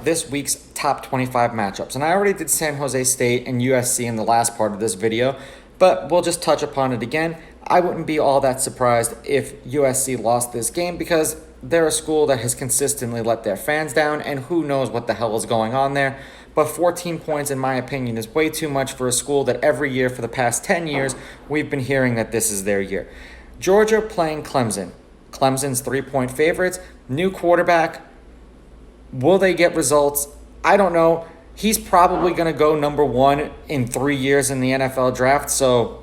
this week's top 25 matchups. And I already did San Jose State and USC in the last part of this video, but we'll just touch upon it again. I wouldn't be all that surprised if USC lost this game because they're a school that has consistently let their fans down, and who knows what the hell is going on there. But 14 points, in my opinion, is way too much for a school that every year for the past 10 years, we've been hearing that this is their year. Georgia playing Clemson. Clemson's 3-point favorites. New quarterback. Will they get results? I don't know. He's probably going to go number 1 in 3 years in the NFL draft, so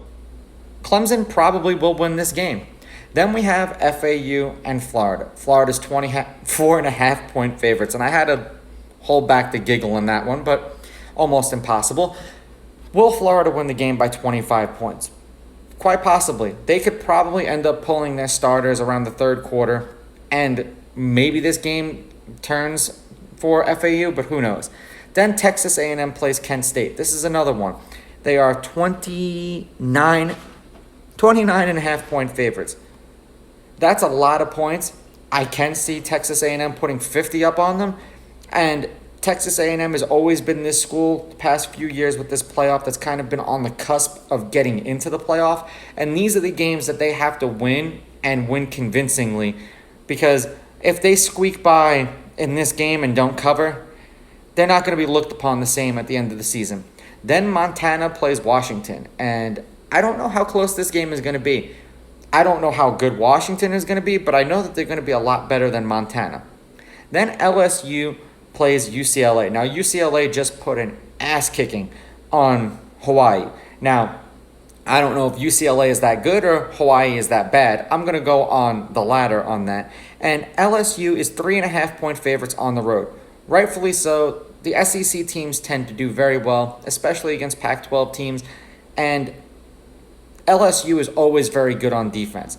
Clemson probably will win this game. Then we have FAU and Florida. Florida's 24.5-point favorites, and I had to hold back the giggle in that one, but almost impossible. Will Florida win the game by 25 points? Quite possibly. They could probably end up pulling their starters around the third quarter, and maybe this game turns for FAU, but who knows. Then Texas A&M plays Kent State. This is another one. They are 29.5-point favorites. That's a lot of points. I can see Texas A&M putting 50 up on them, and Texas A&M has always been this school the past few years with this playoff that's kind of been on the cusp of getting into the playoff. And these are the games that they have to win and win convincingly, because if they squeak by in this game and don't cover, they're not going to be looked upon the same at the end of the season. Then Montana plays Washington, and I don't know how close this game is going to be. I don't know how good Washington is going to be, but I know that they're going to be a lot better than Montana. Then LSU plays UCLA. Now, UCLA just put an ass-kicking on Hawaii. Now, I don't know if UCLA is that good or Hawaii is that bad. I'm going to go on the latter on that. And LSU is 3.5-point favorites on the road. Rightfully so. The SEC teams tend to do very well, especially against Pac-12 teams. And LSU is always very good on defense.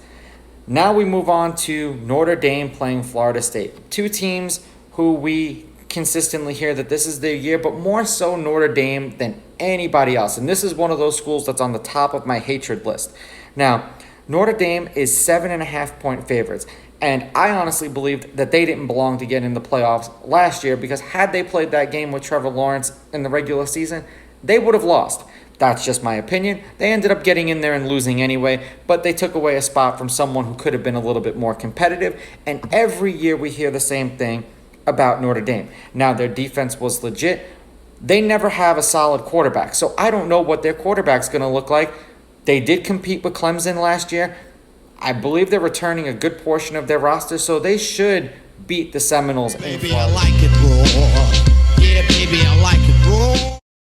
Now we move on to Notre Dame playing Florida State. Two teams who we consistently hear that this is their year, but more so Notre Dame than anybody else. And this is one of those schools that's on the top of my hatred list. Now, Notre Dame is 7.5-point favorites. And I honestly believed that they didn't belong to get in the playoffs last year, because had they played that game with Trevor Lawrence in the regular season, they would have lost. That's just my opinion. They ended up getting in there and losing anyway, but they took away a spot from someone who could have been a little bit more competitive. And every year we hear the same thing about Notre Dame. Now, their defense was legit. They never have a solid quarterback, so I don't know what their quarterback's going to look like. They did compete with Clemson last year. I believe they're returning a good portion of their roster, so they should beat the Seminoles in Florida. I like it raw.